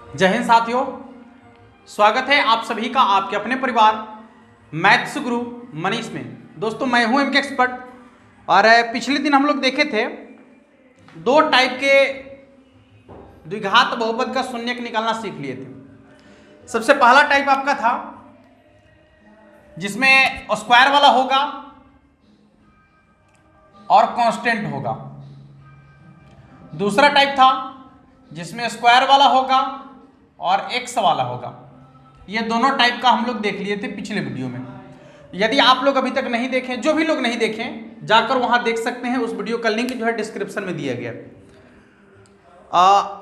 जय हिंद साथियों, स्वागत है आप सभी का आपके अपने परिवार मैथ्स गुरु मनीष में। दोस्तों मैं हूं एमके एक्सपर्ट और पिछले दिन हम लोग देखे थे दो टाइप के द्विघात बहुपद का शून्यक निकालना सीख लिए थे। सबसे पहला टाइप आपका था जिसमें स्क्वायर वाला होगा और कांस्टेंट होगा। दूसरा टाइप था जिसमें स्क्वायर वाला होगा और एक्स वाला होगा। ये दोनों टाइप का हम लोग देख लिए थे पिछले वीडियो में। यदि आप लोग अभी तक नहीं देखें, जो भी लोग नहीं देखें जाकर वहां देख सकते हैं। उस वीडियो का लिंक जो है डिस्क्रिप्शन में दिया गया।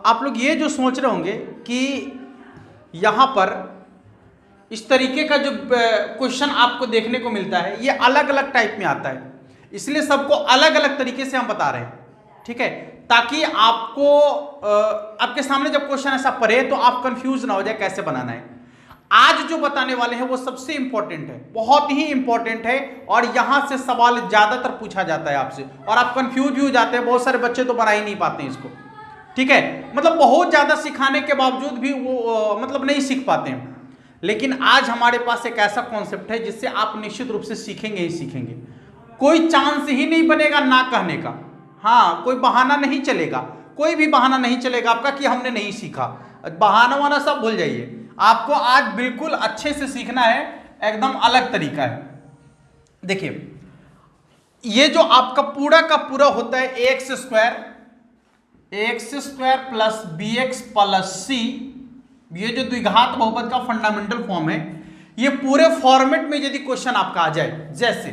आप लोग ये जो सोच रहे होंगे कि यहां पर इस तरीके का जो क्वेश्चन आपको देखने को मिलता है ये अलग अलग टाइप में आता है, इसलिए सबको अलग अलग तरीके से हम बता रहे हैं, ठीक है, ताकि आपको आपके सामने जब क्वेश्चन ऐसा पड़े तो आप कंफ्यूज ना हो जाए कैसे बनाना है। आज जो बताने वाले हैं वो सबसे इंपॉर्टेंट है, बहुत ही इंपॉर्टेंट है और यहां से सवाल ज्यादातर पूछा जाता है आपसे और आप कंफ्यूज भी हो जाते हैं। बहुत सारे बच्चे तो बना ही नहीं पाते हैं इसको, ठीक है, मतलब बहुत ज्यादा सिखाने के बावजूद भी वो मतलब नहीं सीख पाते हैं। लेकिन आज हमारे पास एक ऐसा कॉन्सेप्ट है जिससे आप निश्चित रूप से सीखेंगे ही सीखेंगे। कोई चांस ही नहीं बनेगा ना कहने का। हाँ, कोई बहाना नहीं चलेगा, कोई भी बहाना नहीं चलेगा आपका कि हमने नहीं सीखा। बहाना वाना सब भूल जाइए। आपको आज बिल्कुल अच्छे से सीखना है, एकदम अलग तरीका है। देखिए, ये जो आपका पूरा का पूरा होता है X square plus B X plus C, ये जो द्विघात बहुपद का फंडामेंटल फॉर्म है, ये पूरे फॉर्मेट में यदि क्वेश्चन आपका आ जाए, जैसे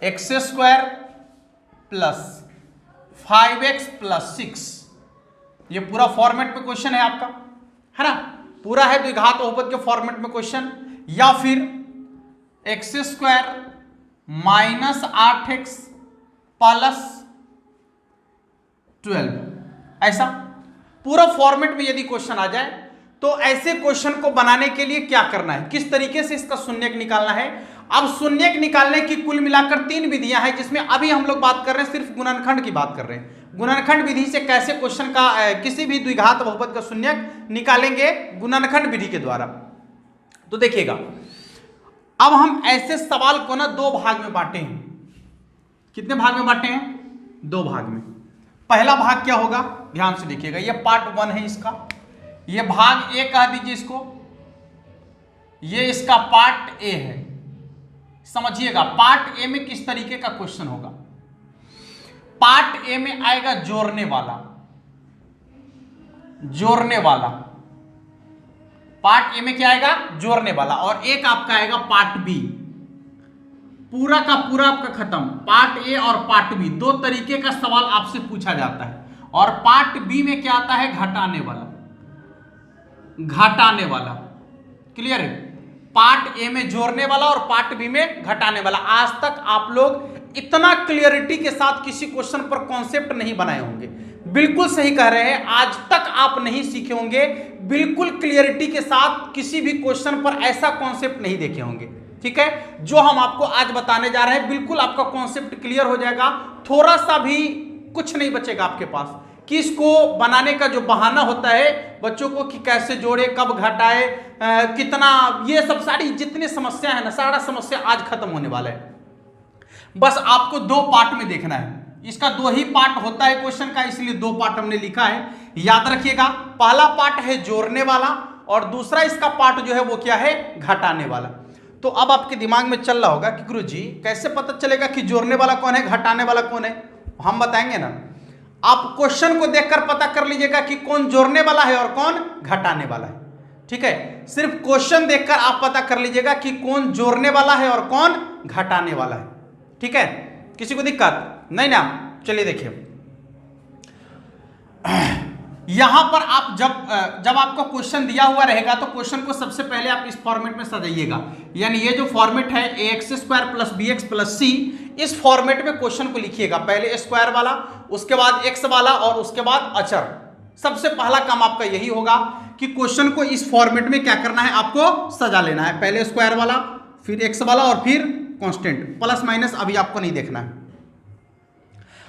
x square plus 5x plus 6, ये पूरा फॉर्मेट में क्वेश्चन है आपका, है ना, पूरा है द्विघात बहुपद के फॉर्मेट में क्वेश्चन। या फिर x square minus 8x plus 12, ऐसा पूरा फॉर्मेट में यदि क्वेश्चन आ जाए तो ऐसे क्वेश्चन को बनाने के लिए क्या करना है, किस तरीके से इसका शून्यक निकालना है। अब शून्यक निकालने की कुल मिलाकर 3 विधियां हैं, जिसमें अभी हम लोग बात कर रहे हैं, सिर्फ गुणनखंड की बात कर रहे हैं। गुणनखंड विधि से कैसे क्वेश्चन का किसी भी द्विघात बहुपद का शून्यक निकालेंगे, गुणनखंड विधि के द्वारा। तो देखिएगा, अब हम ऐसे सवाल को ना 2 भाग में बांटे हैं। कितने भाग में बांटे हैं? 2 भाग में। पहला भाग क्या होगा, ध्यान से देखिएगा, ये पार्ट 1 है इसका, ये भाग ए कह दीजिए इसको, ये इसका पार्ट ए है। समझिएगा पार्ट ए में किस तरीके का क्वेश्चन होगा। पार्ट ए में आएगा जोड़ने वाला, पार्ट ए में क्या आएगा, जोड़ने वाला। और एक आपका आएगा पार्ट बी, पूरा का पूरा आपका खत्म। पार्ट ए और पार्ट बी 2 तरीके का सवाल आपसे पूछा जाता है। और पार्ट बी में क्या आता है, घटाने वाला। क्लियर है? पार्ट ए में जोड़ने वाला और पार्ट बी में घटाने वाला। आज तक आप लोग इतना क्लियरिटी के साथ किसी क्वेश्चन पर कॉन्सेप्ट नहीं बनाए होंगे। बिल्कुल सही कह रहे हैं, आज तक आप नहीं सीखे होंगे बिल्कुल क्लियरिटी के साथ किसी भी क्वेश्चन पर ऐसा कॉन्सेप्ट नहीं देखे होंगे, ठीक है। जो हम आपको आज बताने जा रहे हैं बिल्कुल आपका कॉन्सेप्ट क्लियर हो जाएगा। थोड़ा सा भी कुछ नहीं बचेगा आपके पास कि इसको बनाने का जो बहाना होता है बच्चों को कि कैसे जोड़े, कब घटाए, कितना, ये सब सारी जितनी समस्या है ना, सारा समस्या आज खत्म होने वाला है। बस आपको 2 पार्ट में देखना है। इसका 2 ही पार्ट होता है क्वेश्चन का, इसलिए 2 पार्ट हमने लिखा है, याद रखिएगा। पहला पार्ट है जोड़ने वाला और दूसरा इसका पार्ट जो है वो क्या है, घटाने वाला। तो अब आपके दिमाग में चल रहा होगा कि गुरुजी कैसे पता चलेगा कि जोड़ने वाला कौन है, घटाने वाला कौन है। हम बताएंगे ना। आप क्वेश्चन को देखकर पता कर लीजिएगा कि कौन जोड़ने वाला है और कौन घटाने वाला है, ठीक है। सिर्फ क्वेश्चन देखकर आप पता कर लीजिएगा कि कौन जोड़ने वाला है और कौन घटाने वाला है, ठीक है। किसी को दिक्कत नहीं ना? चलिए देखिए, यहां पर आप जब आपको क्वेश्चन दिया हुआ रहेगा तो क्वेश्चन को सबसे पहले आप इस फॉर्मेट में सजाइएगा। यानी ये जो फॉर्मेट है X square plus B X plus C, इस फॉर्मेट में क्वेश्चन को लिखिएगा। पहले स्क्वायर वाला, उसके बाद एक्स वाला और उसके बाद अचर। सबसे पहला काम आपका यही होगा कि क्वेश्चन को इस फॉर्मेट में क्या करना है, आपको सजा लेना है। पहले स्क्वायर वाला, फिर एक्स वाला और फिर कांस्टेंट, प्लस माइनस अभी आपको नहीं देखना है।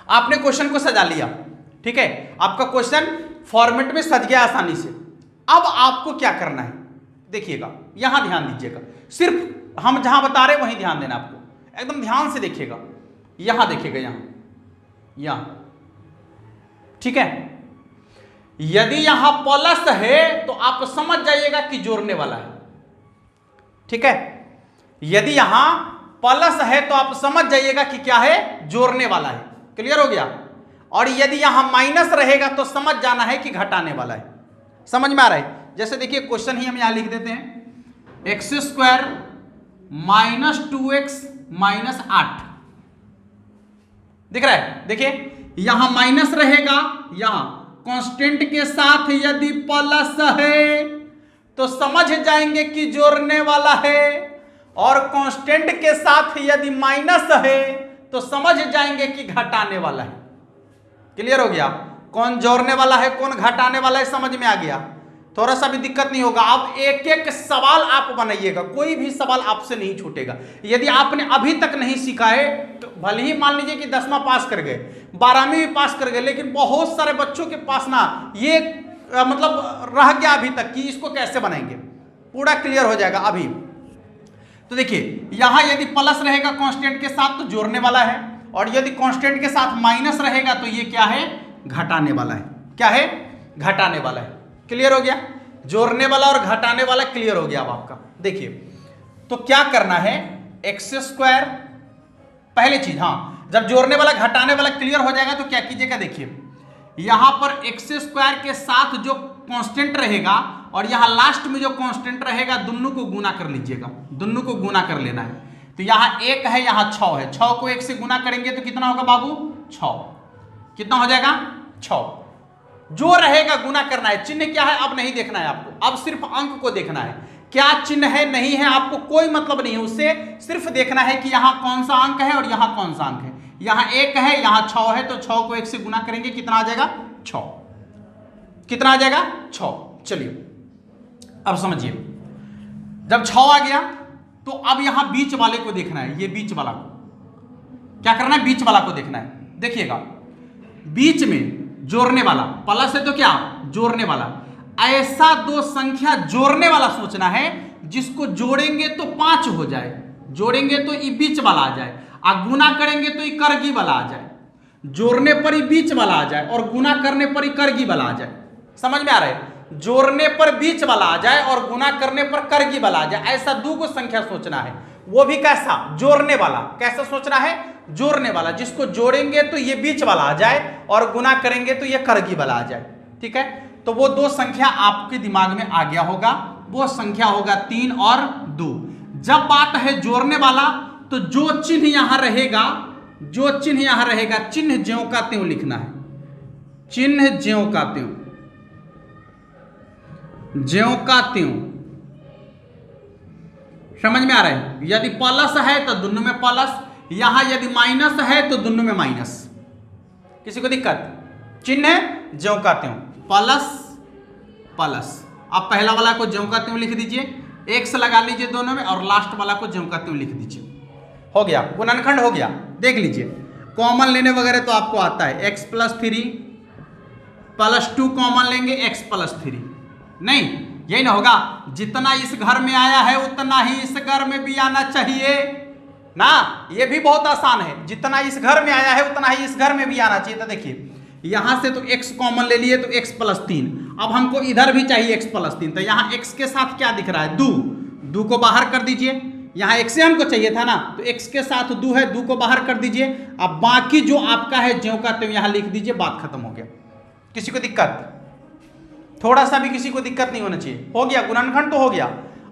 आपने क्वेश्चन को सजा लिया, ठीक है, आपका क्वेश्चन फॉर्मेट में सज गया आसानी से। अब आपको क्या करना है देखिएगा, यहां ध्यान दीजिएगा, सिर्फ हम जहां बता रहे वहीं ध्यान देना आपको, एकदम ध्यान से देखिएगा, यहां देखिएगा, यहां, ठीक है। यदि यहां प्लस है तो आप समझ जाइएगा कि जोड़ने वाला है, ठीक है। यदि यहां प्लस है तो आप समझ जाइएगा कि क्या है, जोड़ने वाला है। क्लियर हो गया। और यदि यहां माइनस रहेगा तो समझ जाना है कि घटाने वाला है। समझ में आ रहा है। जैसे देखिए क्वेश्चन ही हम यहां लिख देते हैं, x square minus 2x minus 8 दिख रहा है। देखिए यहां माइनस रहेगा, यहां कांस्टेंट के साथ यदि प्लस है तो समझ जाएंगे कि जोड़ने वाला है, और कांस्टेंट के साथ यदि माइनस है तो समझ जाएंगे कि घटाने वाला है। क्लियर हो गया। कौन जोड़ने वाला है कौन घटाने वाला है समझ में आ गया। थोड़ा सा भी दिक्कत नहीं होगा। अब एक एक सवाल आप बनाइएगा, कोई भी सवाल आपसे नहीं छूटेगा। यदि आपने अभी तक नहीं सीखा है तो भले ही मान लीजिए कि 10वां पास कर गए, 12वीं भी पास कर गए, लेकिन बहुत सारे बच्चों के पास ना ये मतलब रह गया अभी तक कि इसको कैसे बनाएंगे। पूरा क्लियर हो जाएगा अभी। तो देखिए यहां यदि प्लस रहेगा कांस्टेंट के साथ तो जोड़ने वाला है, और यदि कांस्टेंट के साथ माइनस रहेगा तो ये क्या है, घटाने वाला है। क्या है, घटाने वाला है। क्लियर हो गया। जोड़ने वाला और घटाने वाला क्लियर हो गया अब आपका। देखिए तो क्या करना है, एक्स स्क्वायर पहली चीज, हाँ जब जोड़ने वाला घटाने वाला क्लियर हो जाएगा तो क्या कीजिएगा, देखिए यहां पर एक्स स्क्वायर के साथ जो कांस्टेंट रहेगा और यहां लास्ट में जो कांस्टेंट रहेगा दोनों को गुना कर लीजिएगा, दोनों को गुना कर लेना है। तो यहां 1 है यहां 6 है, 6 को 1 से गुना करेंगे तो कितना होगा बाबू, 6। कितना हो जाएगा, 6। जो रहेगा गुना करना है। चिन्ह क्या है अब नहीं देखना है आपको, अब सिर्फ अंक को देखना है। क्या चिन्ह है नहीं है आपको कोई मतलब नहीं है उससे, सिर्फ देखना है कि यहां कौन सा अंक है और यहां कौन सा अंक है। यहां 1 है यहां 6 है, तो 6 को 1 से गुना करेंगे कितना आ जाएगा, 6। कितना आ जाएगा, 6। चलिए अब समझिए, जब 6 आ गया तो अब यहां बीच वाले को देखना है। ये बीच वाला को क्या करना है, बीच वाला को देखना है। देखिएगा बीच में जोड़ने वाला, प्लस है तो क्या, जोड़ने वाला। ऐसा दो संख्या जोड़ने वाला सोचना है जिसको जोड़ेंगे तो 5 हो जाए, जोड़ेंगे तो ये बीच वाला आ जाए, और गुना करेंगे तो ये करगी वाला आ जाए। जोड़ने पर ही बीच वाला आ जाए और गुना करने पर ही करगी वाला आ जाए। समझ में आ रहा है। जोड़ने पर बीच वाला आ जाए और गुना करने पर करगी वाला आ जाए। ऐसा दो को संख्या सोचना है, वो भी कैसा, जोड़ने वाला। कैसा सोचना है, जोड़ने वाला, जिसको जोड़ेंगे तो ये बीच वाला आ जाए और गुना करेंगे तो ये करगी वाला आ जाए। ठीक है, तो वो दो संख्या आपके दिमाग में आ गया होगा। वो संख्या होगा 3 और 2। जब बात है जोड़ने वाला तो जो चिन्ह यहां रहेगा, जो चिन्ह यहां रहेगा, चिन्ह ज्यों का त्यों लिखना है। चिन्ह ज्यों का त्यों, ज्यों का त्यों। समझ में आ रहा है। यदि प्लस है तो दोनों में प्लस, यहां यदि माइनस है तो दोनों में माइनस। किसी को दिक्कत, चिन्ह ज्यों का त्यों, प्लस प्लस। आप पहला वाला को ज्यों का त्यों लिख दीजिए, एक्स लगा लीजिए दोनों में, और लास्ट वाला को ज्यों का त्यों लिख दीजिए। हो गया, गुणनखंड हो गया। देख लीजिए, कॉमन लेने वगैरह तो आपको आता है। x + 3 + 2 कॉमन लेंगे, x + 3। नहीं, यही ना होगा, जितना इस घर में आया है उतना ही इस घर में भी आना चाहिए ना। ये भी बहुत आसान है, जितना इस घर में आया है उतना ही इस घर में भी आना चाहिए। तो देखिए यहां से तो x कॉमन ले लिए तो x + 3। अब हमको इधर भी चाहिए x + 3, तो यहां x के साथ क्या दिख रहा है, 2। 2 को बाहर कर दीजिए, यहां x से हमको चाहिए था ना, तो x के साथ 2 है, 2 को बाहर कर दीजिए। अब बाकी जो आपका है ज्यों का त्यों यहां लिख दीजिए, बात खत्म हो गया। किसी को दिक्कत, थोड़ा सा भी किसी को दिक्कत नहीं होना चाहिए। हो गया, गुणनखंड तो हो गया।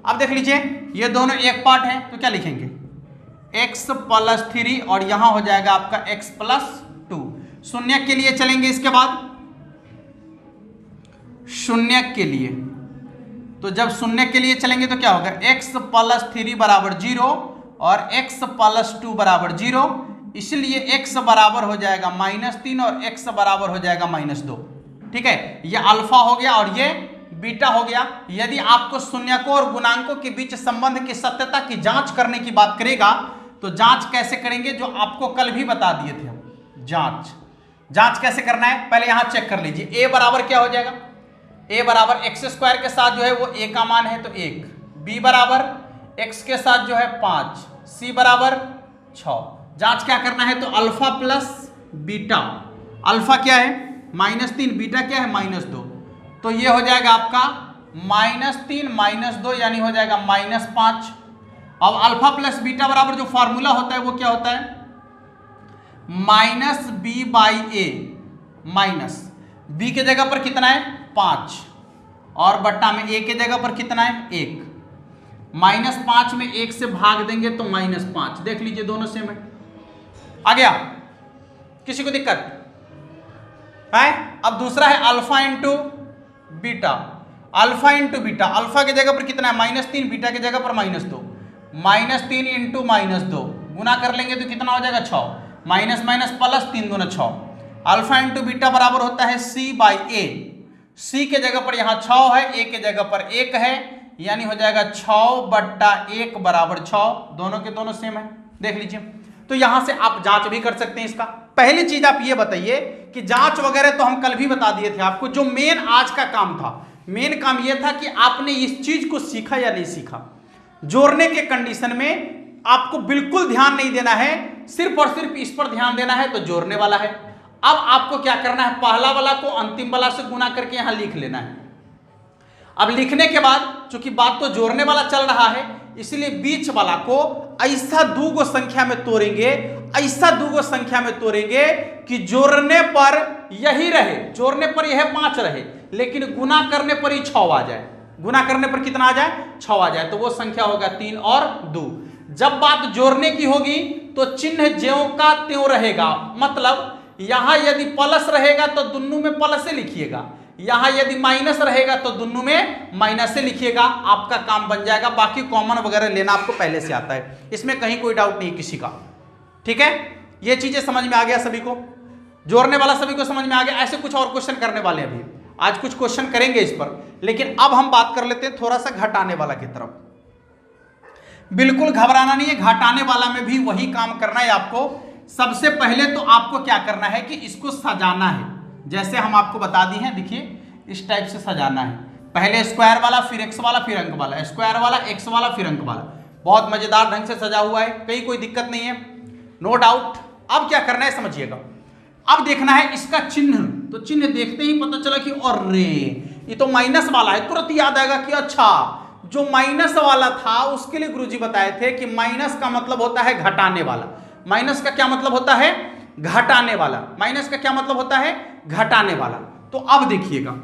अब देख लीजिए ये दोनों एक पार्ट है, तो क्या लिखेंगे, x + 3 और यहां हो जाएगा आपका x + 2। शून्य के लिए चलेंगे, इसके बाद शून्य के लिए, तो जब शून्य के लिए चलेंगे तो क्या होगा, x + 3 = 0 और x + 2 = 0। इसलिए x बराबर हो जाएगा -3 और x बराबर हो जाएगा -2। ठीक है, ये अल्फा हो गया और ये बीटा हो गया। यदि आपको शून्यकों और गुणांकों के बीच संबंध की सत्यता की जांच करने की बात करेगा तो जांच कैसे करेंगे, जो आपको कल भी बता दिए थे हम। जांच कैसे करना है, पहले यहां चेक कर लीजिए। a बराबर क्या हो जाएगा, ए बराबर एक्स स्क्वायर के साथ जो है वो ए का मान है तो 1, बी बराबर एक्स के साथ जो है 5, सी बराबर 6। जांच क्या करना है तो अल्फा प्लस बीटा, अल्फा क्या है -3, बीटा क्या है -2, तो ये हो जाएगा आपका -3 -2 यानी हो जाएगा -5। अब अल्फा प्लस बीटा बराबर जो फॉर्मूला होता है वो क्या होता है -b/a, माइनस b के जगह पर कितना है 5 और बट्टा में a के जगह पर कितना है 1, -5 में 1 से भाग देंगे तो -5, देख लीजिए दोनों सेम है। आ गया, किसी को दिक्कत है? अब दूसरा है alpha into beta, alpha into beta, alpha के जगह पर कितना है -3, बीटा के जगह पर -2, -3 इंटू -2 गुना कर लेंगे तो कितना हो जाएगा 6, माइनस माइनस प्लस 3 दूना 6, अल्फा इंटू बीटा बराबर होता है c/a, c के जगह पर यहाँ 6 है, a के जगह पर 1 है, यानी हो जाएगा 6/1 बराबर 6, दोनों के दोनों सेम है, देख लीजिए। तो यहां से आप जांच भी कर सकते हैं इसका। पहली चीज आप ये बताइए कि जांच वगैरह तो हम कल भी बता दिए थे आपको, जो मेन आज का काम था, मेन काम यह था कि आपने इस चीज को सीखा या नहीं सीखा। जोड़ने के कंडीशन में आपको बिल्कुल ध्यान नहीं देना है, सिर्फ और सिर्फ इस पर ध्यान देना है तो जोड़ने वाला है। अब आपको क्या करना है, पहला वाला को अंतिम वाला से गुना करके यहां लिख लेना है। अब लिखने के बाद चूंकि बात तो जोड़ने वाला चल रहा है, इसलिए बीच वाला को ऐसा दूगो संख्या में तोड़ेंगे, ऐसा दूगो संख्या में तोड़ेंगे कि जोड़ने पर यही रहे, जोड़ने पर यह 5 रहे, लेकिन गुना करने पर ही 6 आ जाए, गुना करने पर कितना आ जाए 6 आ जाए, तो वो संख्या होगा 3 और 2। जब बात जोड़ने की होगी तो चिन्ह ज्यों का त्यों रहेगा, मतलब यहां यदि प्लस रहेगा तो दुन्नू में प्लस से लिखिएगा, यहां यदि माइनस रहेगा तो दुन्नू में माइनस से लिखिएगा, आपका काम बन जाएगा। बाकी कॉमन वगैरह लेना आपको पहले से आता है, इसमें कहीं कोई डाउट नहीं किसी का, ठीक है। ये चीजें समझ में आ गया सभी को, जोड़ने वाला सभी को समझ में आ गया। ऐसे कुछ और क्वेश्चन करने वाले हैं, अभी आज कुछ क्वेश्चन करेंगे इस पर, लेकिन अब हम बात कर लेते हैं थोड़ा सा घटाने वाला की तरफ। बिल्कुल घबराना नहीं है, घटाने वाला में भी वही काम करना है आपको। सबसे पहले तो आपको क्या करना है कि इसको सजाना है, जैसे हम आपको बता दी हैं, देखिए इस टाइप से सजाना है, पहले स्क्वायर वाला, फिर एक्स वाला, फिर अंक वाला, स्क्वायर वाला, एक्स वाला, फिर अंक वाला, बहुत मजेदार ढंग से सजा हुआ है, कहीं कोई दिक्कत नहीं है, नो डाउट। अब क्या करना है समझिएगा, अब देखना है इसका चिन्ह, तो चिन्ह देखते ही पता चला कि अरे ये तो माइनस वाला है, तुरंत याद आएगा कि अच्छा जो माइनस वाला था उसके लिए गुरुजी बताए थे कि माइनस का मतलब होता है घटाने वाला। माइनस का क्या मतलब होता है घटाने वाला, माइनस का क्या मतलब होता है घटाने वाला। तो अब देखिएगा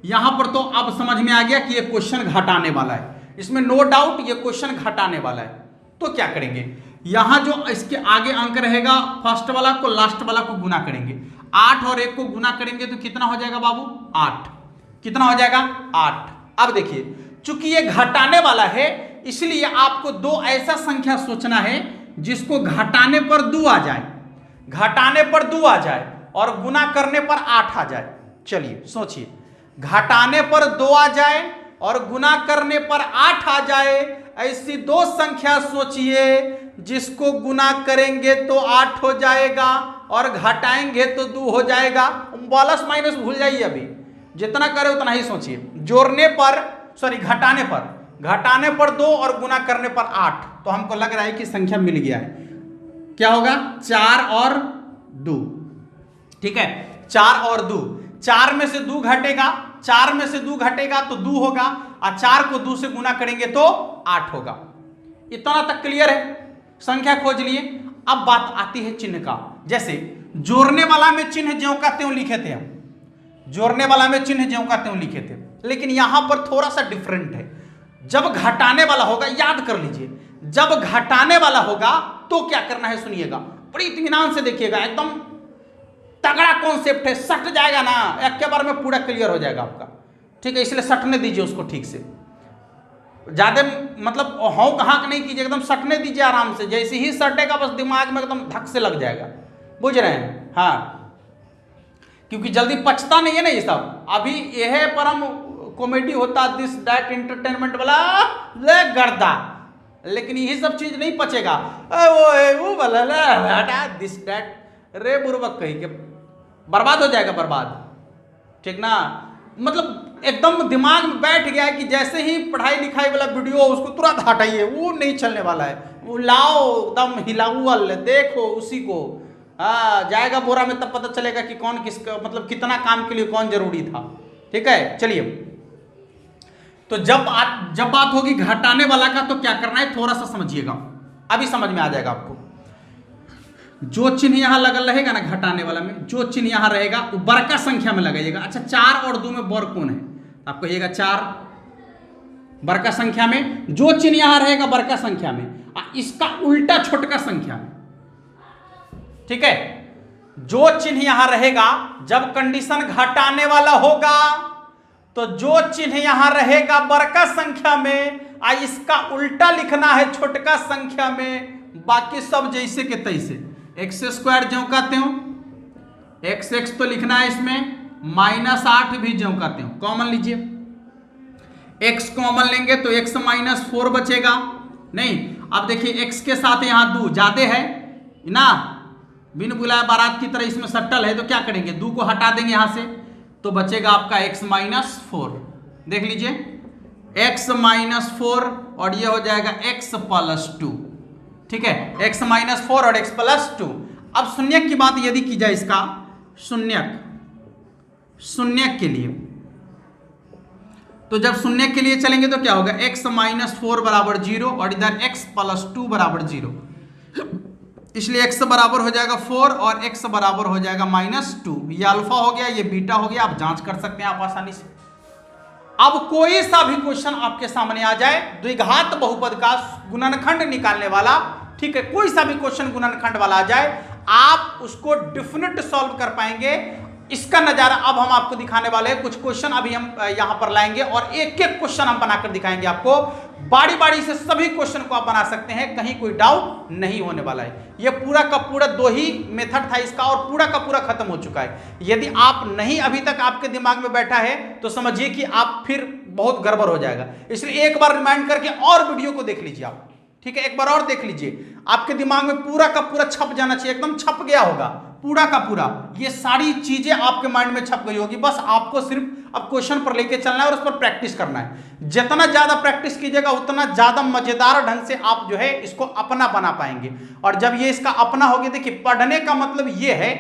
यहां पर तो अब समझ में आ गया कि ये क्वेश्चन घटाने वाला है, इसमें नो डाउट ये क्वेश्चन घटाने वाला है। तो क्या करेंगे, यहां जो इसके आगे अंक रहेगा फर्स्ट वाला को लास्ट वाला को गुना करेंगे, 8 और 1 को गुना करेंगे तो कितना हो जाएगा बाबू 8, कितना हो जाएगा 8। अब देखिए चूंकि ये घटाने वाला है इसलिए आपको दो ऐसा संख्या सोचना है जिसको घटाने पर 2 आ जाए, घटाने पर 2 आ जाए और गुना करने पर 8 आ जाए। चलिए सोचिए, घटाने पर 2 आ जाए और गुना करने पर 8 आ जाए, ऐसी दो संख्या सोचिए जिसको गुना करेंगे तो 8 हो जाएगा और घटाएंगे तो 2 हो जाएगा। प्लस माइनस भूल जाइए, अभी जितना करे उतना ही सोचिए। जोड़ने पर सॉरी घटाने पर 2 और गुना करने पर 8, तो हमको लग रहा है कि संख्या मिल गया है। क्या होगा 4 और 2, ठीक है 4 और 2, 4 में से 2 घटेगा, 4 में से 2 घटेगा तो 2 होगा और 4 को 2 से गुना करेंगे तो 8 होगा। इतना तक क्लियर है, संख्या खोज लिए। अब बात आती है चिन्ह का, जैसे जोड़ने वाला में चिन्ह ज्यों का त्यों लिखे थे हम, जोड़ने वाला में चिन्ह ज्यों का त्यों लिखे थे, लेकिन यहां पर थोड़ा सा डिफरेंट है। जब घटाने वाला होगा, याद कर लीजिए, जब घटाने वाला होगा तो क्या करना है सुनिएगा, बड़ी इत्मीनान से देखिएगा, एकदम तगड़ा कॉन्सेप्ट है, सट जाएगा ना एक के बार में पूरा क्लियर हो जाएगा आपका, ठीक है। इसलिए सटने दीजिए उसको ठीक से, ज्यादा मतलब हाँ कहाँ नहीं कीजिए, एकदम सटने दीजिए आराम से, जैसे ही सटेगा बस दिमाग में एकदम धक से लग जाएगा, बुझ रहे हैं हाँ, क्योंकि जल्दी पचता नहीं है ना ये सब। अभी यह परम कॉमेडी होता दिस डैट एंटरटेनमेंट वाला ले गर्दा, लेकिन यही सब चीज नहीं पचेगा, वो वाला दिस डैट रे बुर्बक कही के बर्बाद हो जाएगा, बर्बाद, ठीक ना। मतलब एकदम दिमाग में बैठ गया है कि जैसे ही पढ़ाई लिखाई वाला वीडियो उसको तुरंत हटाइए, वो नहीं चलने वाला है। वो लाओ एकदम हिलाउल, देखो उसी को, जाएगा बोरा में, तब पता चलेगा कि कौन किसका मतलब कितना काम के लिए कौन जरूरी था। ठीक है, चलिए। तो जब बात होगी घटाने वाला का, तो क्या करना है थोड़ा सा समझिएगा, अभी समझ में आ जाएगा आपको। जो चिन्ह यहां लगल रहेगा ना घटाने वाला में, जो चिन्ह यहां रहेगा वो बड़का संख्या में लगाइएगा। अच्छा, 4 और 2 में बड़ कौन है? आप कहिएगा 4 बड़का संख्या में, जो चिन्ह यहां रहेगा बड़का संख्या में, इसका उल्टा छोटका संख्या में। ठीक है, जो चिन्ह यहां रहेगा जब कंडीशन घटाने वाला होगा, तो जो चिन्ह यहां रहेगा बड़का संख्या में, इसका उल्टा लिखना है छोटका संख्या में। बाकी सब जैसे के तैसे, x² ज्यों कहते हो, x तो लिखना है इसमें, -8 भी ज्यों कहते हो, कॉमन लीजिए। x कॉमन लेंगे तो x -4 बचेगा नहीं। अब देखिए x के साथ यहां 2 ज्यादा है ना, बिन बुलाए बारात की तरह इसमें सट्टल है, तो क्या करेंगे 2 को हटा देंगे यहां से, तो बचेगा आपका x -4। देख लीजिए x -4 और ये हो जाएगा x + 2। ठीक है, x -4 और x + 2। अब शून्यक की बात यदि की जाए, इसका शून्यक के लिए, तो जब शून्यक के लिए चलेंगे तो क्या होगा, x -4 = 0 और इधर x + 2 = 0, इसलिए x बराबर हो जाएगा 4 और x बराबर हो जाएगा -2। ये अल्फा हो गया, ये बीटा हो गया, आप जांच कर सकते हैं आप आसानी से। अब कोई सा भी क्वेश्चन आपके सामने आ जाए द्विघात बहुपद का गुणनखंड निकालने वाला, ठीक है, कोई सा भी क्वेश्चन गुणनखंड वाला आ जाए, आप उसको डेफिनेट सॉल्व कर पाएंगे। इसका नजारा अब हम आपको दिखाने वाले हैं। कुछ क्वेश्चन अभी हम यहां पर लाएंगे और एक एक क्वेश्चन हम बनाकर दिखाएंगे आपको। बारी बारी से सभी क्वेश्चन को आप बना सकते हैं, कहीं कोई डाउट नहीं होने वाला है। ये पूरा का पूरा 2 ही मेथड था इसका और पूरा का पूरा खत्म हो चुका है। यदि आप नहीं अभी तक आपके दिमाग में बैठा है तो समझिए कि आप फिर बहुत गड़बड़ हो जाएगा। इसलिए एक बार रिमाइंड करके और वीडियो को देख लीजिए आप, ठीक है, एक बार और देख लीजिए, आपके दिमाग में पूरा का पूरा छप जाना चाहिए, एकदम छप गया होगा पूरा का पूरा, ये सारी चीजें आपके माइंड में छप गई होगी। बस आपको सिर्फ अब क्वेश्चन पर लेके चलना है और उस पर प्रैक्टिस करना है। जितना ज्यादा प्रैक्टिस कीजिएगा उतना ज्यादा मजेदार ढंग से आप जो है इसको अपना बना पाएंगे। और जब ये इसका अपना हो गया, देखिए पढ़ने का मतलब ये है,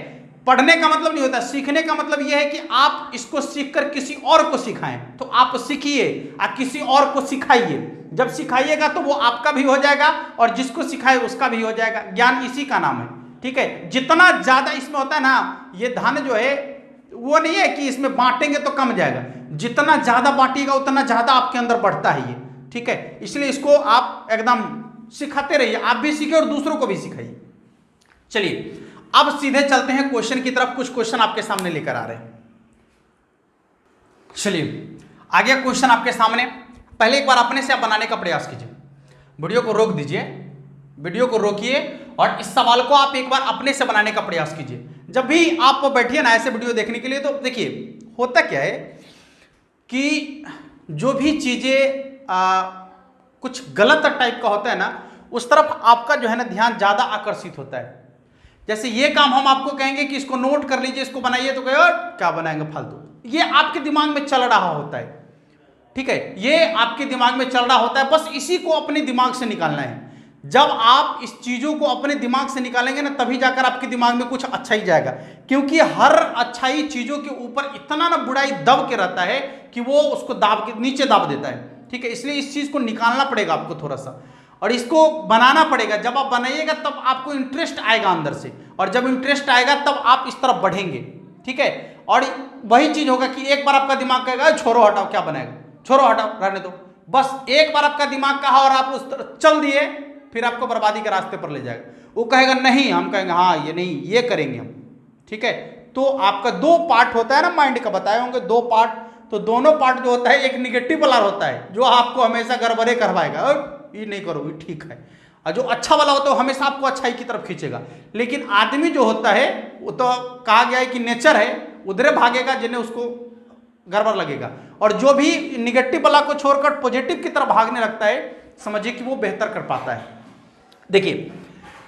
पढ़ने का मतलब नहीं होता, सीखने का मतलब यह है कि आप इसको सीखकर किसी और को सिखाएं। तो आप सीखिए, आप किसी और को सिखाइए। जब सिखाइएगा तो वो आपका भी हो जाएगा और जिसको सिखाए उसका भी हो जाएगा। ज्ञान इसी का नाम है, ठीक है। जितना ज्यादा इसमें होता है ना, ये धन जो है वो नहीं है कि इसमें बांटेंगे तो कम जाएगा, जितना ज्यादा बांटिएगा उतना ज्यादा आपके अंदर बढ़ता है ये, ठीक है। इसलिए इसको आप एकदम सिखाते रहिए, आप भी सीखे और दूसरों को भी सिखाइए। चलिए अब सीधे चलते हैं क्वेश्चन की तरफ। कुछ क्वेश्चन आपके सामने लेकर आ रहे हैं। चलिए आ गया क्वेश्चन आपके सामने। पहले एक बार अपने से आप बनाने का प्रयास कीजिए। वीडियो को रोक दीजिए, वीडियो को रोकिए और इस सवाल को आप एक बार अपने से बनाने का प्रयास कीजिए। जब भी आप बैठिए ना ऐसे वीडियो देखने के लिए, तो देखिए होता क्या है कि जो भी चीजें कुछ गलत टाइप का होता है ना, उस तरफ आपका जो है ना ध्यान ज्यादा आकर्षित होता है। जैसे ये काम हम आपको कहेंगे कि इसको नोट कर लीजिए, इसको बनाइए, तो कहे क्या बनाएंगे फालतू, ये आपके दिमाग में चल रहा होता है, ठीक है, ये आपके दिमाग में चल रहा होता है। बस इसी को अपने दिमाग से निकालना है। जब आप इस चीजों को अपने दिमाग से निकालेंगे ना, तभी जाकर आपके दिमाग में कुछ अच्छा ही जाएगा। क्योंकि हर अच्छाई चीजों के ऊपर इतना ना बुराई दब के रहता है कि वो उसको दाब के नीचे दाब देता है, ठीक है। इसलिए इस चीज को निकालना पड़ेगा आपको थोड़ा सा, और इसको बनाना पड़ेगा। जब आप बनाइएगा तब आपको इंटरेस्ट आएगा अंदर से, और जब इंटरेस्ट आएगा तब आप इस तरफ बढ़ेंगे, ठीक है। और वही चीज होगा कि एक बार आपका दिमाग कहेगा छोड़ो हटाओ, क्या बनाएगा, छोड़ो हटाओ, रहने दो। बस एक बार आपका दिमाग कहा और आप उस तरफ चल दिए, फिर आपको बर्बादी के रास्ते पर ले जाएगा। वो कहेगा नहीं, हम कहेंगे हाँ ये नहीं, ये करेंगे हम, ठीक है। तो आपका 2 पार्ट होता है ना माइंड का, बताए होंगे 2 पार्ट। तो दोनों पार्ट जो होता है, एक निगेटिव वाला होता है जो आपको हमेशा गड़बड़े करवाएगा, ये नहीं करो ये ठीक है, और जो अच्छा वाला होता है वो हमेशा आपको अच्छाई की तरफ खींचेगा। लेकिन आदमी जो होता है वो तो कहा गया है कि नेचर है, उधरे भागेगा जिन्हें उसको गड़बड़ लगेगा। और जो भी निगेटिव वाला को छोड़कर पॉजिटिव की तरफ भागने लगता है, समझिए कि वो बेहतर कर पाता है। देखिए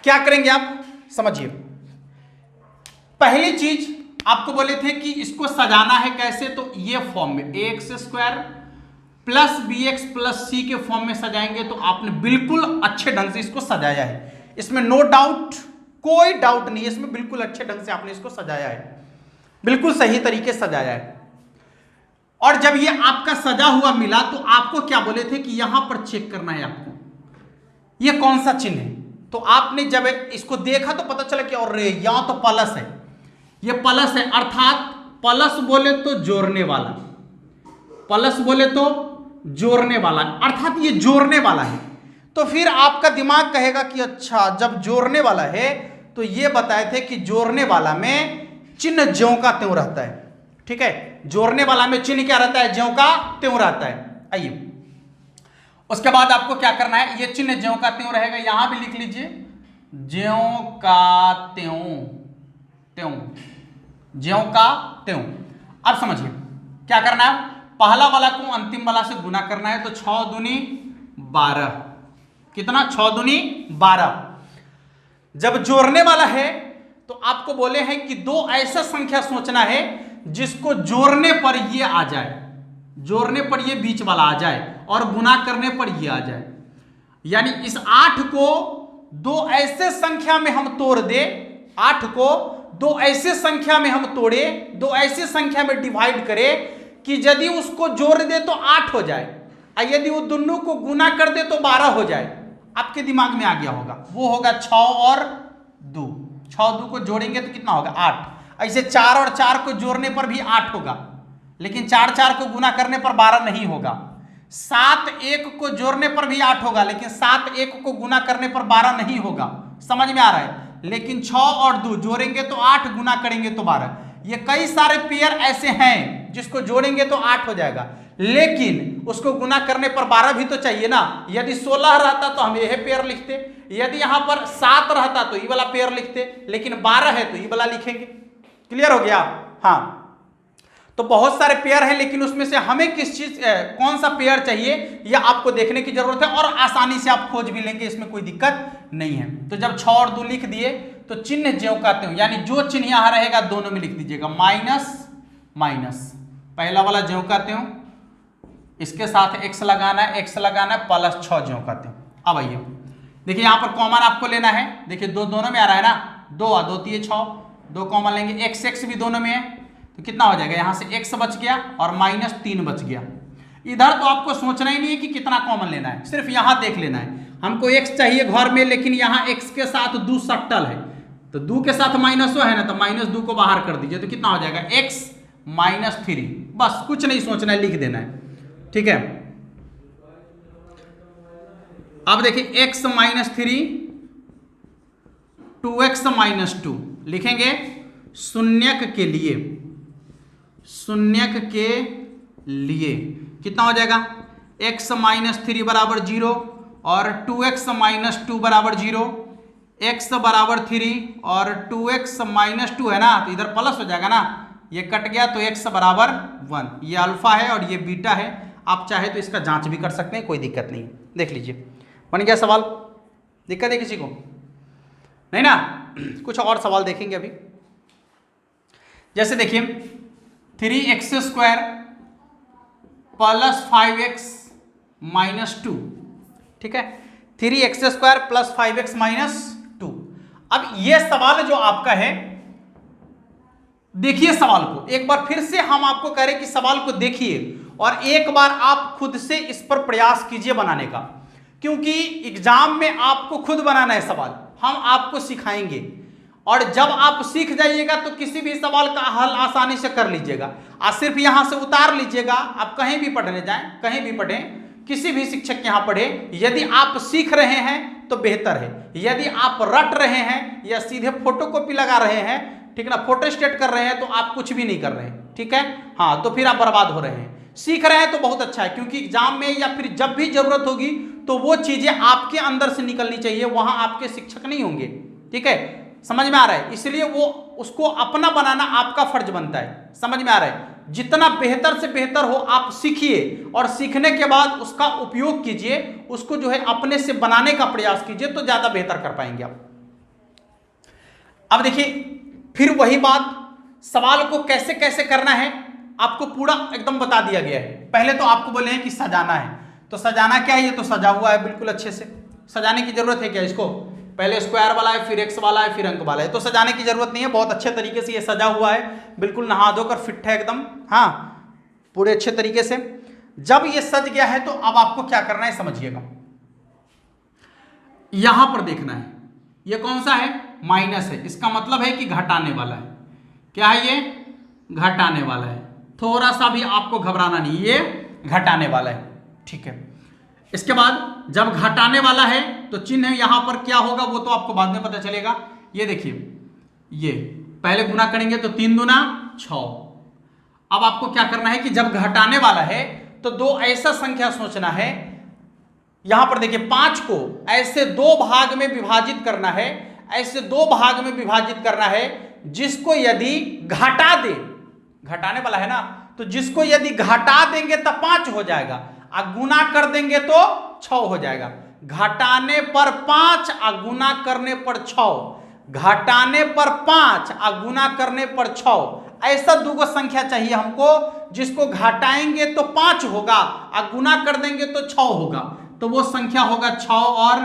क्या करेंगे आप, समझिए। पहली चीज आपको बोले थे कि इसको सजाना है कैसे, तो ये फॉर्म में ax² plus bx plus c के फॉर्म में सजाएंगे तो आपने बिल्कुल अच्छे ढंग से इसको सजाया है। इसमें नो डाउट, कोई डाउट नहीं है, इसमें बिल्कुल अच्छे ढंग से आपने इसको सजाया है, बिल्कुल सही तरीके से सजाया है। और जब ये आपका सजा हुआ मिला तो आपको क्या बोले थे कि यहां पर चेक करना है आपको ये कौन सा चिन्ह है। तो आपने जब इसको देखा तो पता चला कि और यहां तो प्लस है, ये प्लस है, अर्थात प्लस बोले तो जोड़ने वाला, प्लस बोले तो जोड़ने वाला, अर्थात ये जोड़ने वाला है। तो फिर आपका दिमाग कहेगा कि अच्छा जब जोड़ने वाला है तो ये बताए थे कि जोड़ने वाला में चिन्ह ज्यों का त्यों रहता है। ठीक है, जोड़ने वाला में चिन्ह क्या रहता है, ज्यों का त्यों रहता है। आइए उसके बाद आपको क्या करना है, ये चिन्ह ज्यों का त्यों रहेगा, यहां भी लिख लीजिए ज्यों का त्यों, त्यों, ज्यों का त्यों। अब समझिए क्या करना है, पहला वाला को अंतिम वाला से गुना करना है, तो 6 दूनी 12, कितना 6 दूनी 12। जब जोड़ने वाला है तो आपको बोले हैं कि दो ऐसा संख्या सोचना है जिसको जोड़ने पर ये आ जाए, जोड़ने पर ये बीच वाला आ जाए और गुना करने पर ये आ जाए। यानी इस 8 को दो ऐसे संख्या में हम तोड़ दे, 8 को दो ऐसे संख्या में हम तोड़े, दो ऐसे संख्या में डिवाइड करें कि यदि उसको जोड़ दे तो 8 हो जाए और यदि वो दोनों को गुना कर दे तो 12 हो जाए। आपके दिमाग में आ गया होगा, वो होगा 6 और 2, 6 2 को जोड़ेंगे तो कितना होगा 8। ऐसे 4 और 4 को जोड़ने पर भी 8 होगा, लेकिन 4 4 को गुना करने पर 12 नहीं होगा। 7 1 को जोड़ने पर भी 8 होगा, लेकिन 7 1 को गुना करने पर 12 नहीं होगा। समझ में आ रहा है, लेकिन 6 और 2 जोड़ेंगे तो 8, गुना करेंगे तो 12। ये कई सारे पेयर ऐसे हैं जिसको जोड़ेंगे तो 8 हो जाएगा, लेकिन उसको गुना करने पर 12 भी तो चाहिए ना। यदि 16 रहता तो हम यह पेयर लिखते, यदि यहां पर 7 रहता तो ये वाला पेयर लिखते, लेकिन 12 है तो ये वाला लिखेंगे। क्लियर हो गया। हाँ, तो बहुत सारे पेयर हैं, लेकिन उसमें से हमें किस चीज कौन सा पेयर चाहिए यह आपको देखने की जरूरत है, और आसानी से आप खोज भी लेंगे, इसमें कोई दिक्कत नहीं है। तो जब 6 और 2 लिख दिए तो चिन्ह ज्यों का त्यों, यानी जो चिन्ह यहां रहेगा दोनों में लिख दीजिएगा, माइनस माइनस, पहला वाला ज्यों का त्यों, इसके साथ x लगाना है, x लगाना है, प्लस 6 ज्यों का त्यों। अब आइए देखिए यहां पर कॉमन आपको लेना है, देखिए दोनों में आ रहा है ना, 2 2 3 6, 2 कॉमन लेंगे, x भी दोनों में है तो कितना हो जाएगा, यहां से x बच गया और -3 बच गया। इधर तो आपको सोचना ही नहीं है कि कितना कॉमन लेना है, सिर्फ यहां देख लेना है। हमको x चाहिए घर में, लेकिन यहां x के साथ 2 सट्टल है, तो 2 के साथ माइनसो है ना, तो -2 को बाहर कर दीजिए तो कितना हो जाएगा x -3। बस कुछ नहीं सोचना है, लिख देना है। ठीक है, अब देखिए x -3 2x -2 लिखेंगे शून्यक के लिए, शून्यक के लिए कितना हो जाएगा, x -3 बराबर 0 और 2x -2 बराबर 0, x बराबर 3 और 2x -2 है ना, तो इधर प्लस हो जाएगा ना, ये कट गया तो x बराबर 1। ये अल्फा है और ये बीटा है, आप चाहे तो इसका जांच भी कर सकते हैं, कोई दिक्कत नहीं। देख लीजिए बन गया सवाल, दिक्कत है किसी को नहीं ना। कुछ और सवाल देखेंगे अभी, जैसे देखिए 3x² प्लस 5x -2, ठीक है, 3x² प्लस 5x -2। अब ये सवाल जो आपका है, देखिए सवाल को एक बार फिर से हम आपको कह रहे हैं कि सवाल को देखिए और एक बार आप खुद से इस पर प्रयास कीजिए बनाने का, क्योंकि एग्जाम में आपको खुद बनाना है सवाल, हम आपको सिखाएंगे और जब आप सीख जाइएगा तो किसी भी सवाल का हल आसानी से कर लीजिएगा। आप सिर्फ यहां से उतार लीजिएगा, आप कहीं भी पढ़ने जाएं, कहीं भी पढ़ें, किसी भी शिक्षक के यहां पढ़ें, यदि आप सीख रहे हैं तो बेहतर है। यदि आप रट रहे हैं या सीधे फोटोकॉपी लगा रहे हैं, ठीक है ना, फोटो स्टेट कर रहे हैं, तो आप कुछ भी नहीं कर रहे हैं। ठीक है, हाँ, तो फिर आप बर्बाद हो रहे हैं। सीख रहे हैं तो बहुत अच्छा है, क्योंकि एग्जाम में या फिर जब भी जरूरत होगी तो वो चीजें आपके अंदर से निकलनी चाहिए, वहां आपके शिक्षक नहीं होंगे। ठीक है, समझ में आ रहा है, इसलिए वो उसको अपना बनाना आपका फर्ज बनता है। समझ में आ रहा है, जितना बेहतर से बेहतर हो आप सीखिए और सीखने के बाद उसका उपयोग कीजिए, उसको जो है अपने से बनाने का प्रयास कीजिए, तो ज्यादा बेहतर कर पाएंगे आप। अब देखिए फिर वही बात सवाल को कैसे कैसे करना है आपको पूरा एकदम बता दिया गया है। पहले तो आपको बोले हैं कि सजाना है, तो सजाना क्या है, ये तो सजा हुआ है बिल्कुल अच्छे से, सजाने की जरूरत है क्या इसको, पहले स्क्वायर वाला है, फिर एक्स वाला है, फिर अंक वाला है, तो सजाने की जरूरत नहीं है, बहुत अच्छे तरीके से ये सजा हुआ है, बिल्कुल नहा धोकर फिट है एकदम, हाँ पूरे अच्छे तरीके से। जब ये सज गया है तो अब आपको क्या करना है समझिएगा, यहां पर देखना है ये कौन सा है, माइनस है, इसका मतलब है कि घटाने वाला है। क्या है ये, घटाने वाला है, थोड़ा सा भी आपको घबराना नहीं, ये घटाने वाला है, ठीक है। इसके बाद जब घटाने वाला है तो चिन्ह यहां पर क्या होगा वो तो आपको बाद में पता चलेगा। ये देखिए, ये पहले गुना करेंगे तो 3 दूना 6। अब आपको क्या करना है कि जब घटाने वाला है तो दो ऐसा संख्या सोचना है, यहां पर देखिए 5 को ऐसे 2 भाग में विभाजित करना है, ऐसे 2 भाग में विभाजित करना है जिसको यदि घटा दे, घटाने वाला है ना, तो जिसको यदि घटा देंगे तो 5 हो जाएगा, और गुना कर देंगे तो 6 हो जाएगा। घटाने पर 5 और गुना करने पर 6, घटाने पर 5 और गुना करने पर 6, ऐसा दूगो संख्या चाहिए हमको जिसको घटाएंगे तो 5 होगा और गुना कर देंगे तो 6 होगा, तो वो संख्या होगा 6 और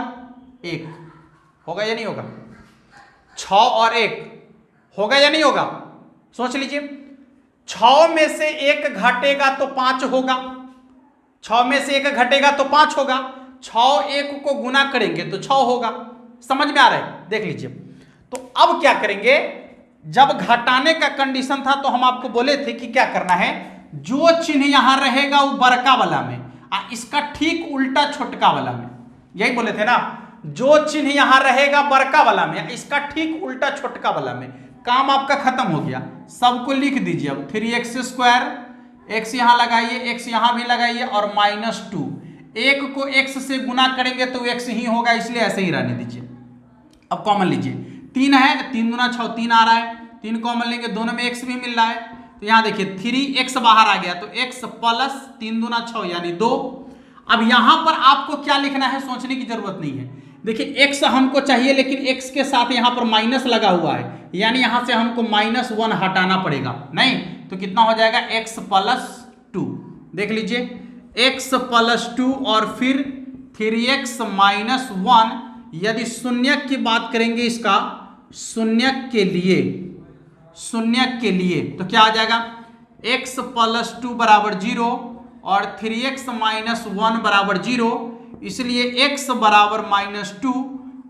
1, होगा या नहीं होगा, 6 और 1 होगा या नहीं होगा, सोच लीजिए। 6 में से 1 घटेगा तो 5 होगा, 6 में से 1 घटेगा तो 5 होगा, 6 1 को गुना करेंगे तो 6 होगा, समझ में आ रहा है, देख लीजिए। तो अब क्या करेंगे, जब घटाने का कंडीशन था तो हम आपको बोले थे कि क्या करना है, जो चिन्ह यहां रहेगा वो बड़का वाला में, इसका ठीक उल्टा छोटका वाला में, यही बोले थे ना, जो चिन्ह यहां रहेगा बड़का वाला में, इसका ठीक उल्टा छोटका वाला में, काम आपका खत्म हो गया। सबको लिख दीजिए अब, 3x², x यहां लगाइए, x यहां भी लगाइए, और -2, 1 को x से गुना करेंगे तो x ही होगा, इसलिए ऐसे ही रहने दीजिए। अब कॉमन लीजिए, 3 है, 3 दूना 6, 3 आ रहा है, 3 कॉमन लेंगे, दोनों में x भी मिल रहा है, तो यहां देखिए 3x बाहर आ गया, तो x प्लस 3 दूना 6 यानी 2। अब यहां पर आपको क्या लिखना है सोचने की जरूरत नहीं है, देखिए x हमको चाहिए लेकिन x के साथ यहां पर माइनस लगा हुआ है, यानी यहां से हमको -1 हटाना पड़ेगा, नहीं तो कितना हो जाएगा, x + 2, देख लीजिए x + 2 और फिर 3x - 1, यदि शून्यक की बात करेंगे, इसका शून्यक के लिए तो क्या आ जाएगा, x + 2 = 0 और 3x - 1 = 0, इसलिए x बराबर -2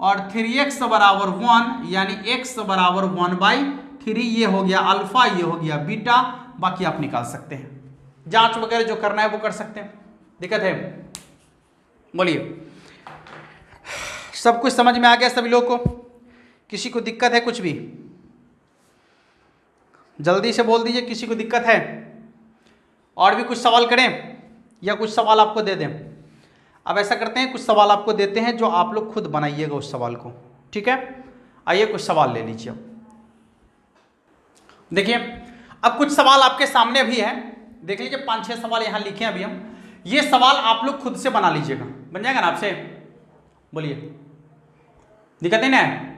और 3x बराबर 1, यानी x बराबर 1/3, ये हो गया अल्फा, ये हो गया बीटा, बाकी आप निकाल सकते हैं, जांच वगैरह जो करना है वो कर सकते हैं। दिक्कत है, बोलिए, सब कुछ समझ में आ गया सभी लोग को, किसी को दिक्कत है कुछ भी जल्दी से बोल दीजिए, किसी को दिक्कत है, और भी कुछ सवाल करें या कुछ सवाल आपको दे दें। अब ऐसा करते हैं, कुछ सवाल आपको देते हैं जो आप लोग खुद बनाइएगा उस सवाल को, ठीक है। आइए कुछ सवाल ले लीजिए। देखिए अब कुछ सवाल आपके सामने भी है, देख लीजिए 5-6 सवाल यहाँ लिखे हैं अभी हम, ये सवाल आप लोग खुद से बना लीजिएगा, बन जाएगा ना आपसे, बोलिए, दिक्कत नहीं ना है।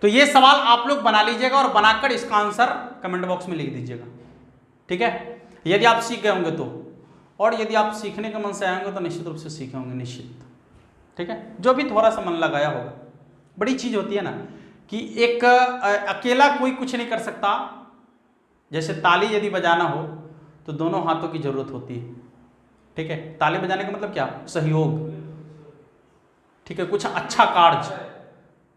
तो ये सवाल आप लोग बना लीजिएगा और बनाकर इसका आंसर कमेंट बॉक्स में लिख दीजिएगा, ठीक है, यदि आप सीख गए होंगे तो, और यदि आप सीखने के मन से आएंगे तो निश्चित रूप से सीखे होंगे, निश्चित, ठीक है, जो भी थोड़ा सा मन लगाया होगा। बड़ी चीज होती है ना कि एक अकेला कोई कुछ नहीं कर सकता, जैसे ताली यदि बजाना हो तो दोनों हाथों की जरूरत होती है, ठीक है, ताली बजाने का मतलब क्या, सहयोग, ठीक है, कुछ अच्छा कार्य,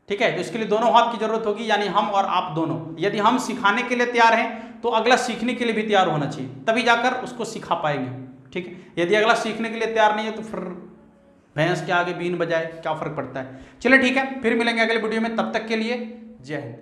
ठीक है, तो इसके लिए दोनों हाथ की जरूरत होगी, यानी हम और आप दोनों। यदि हम सिखाने के लिए तैयार हैं तो अगला सीखने के लिए भी तैयार होना चाहिए, तभी जाकर उसको सिखा पाएंगे, ठीक है। यदि अगला सीखने के लिए तैयार नहीं है तो फिर भैंस के आगे बीन बजाए क्या फर्क पड़ता है। चलिए ठीक है, फिर मिलेंगे अगले वीडियो में, तब तक के लिए जय हिंद।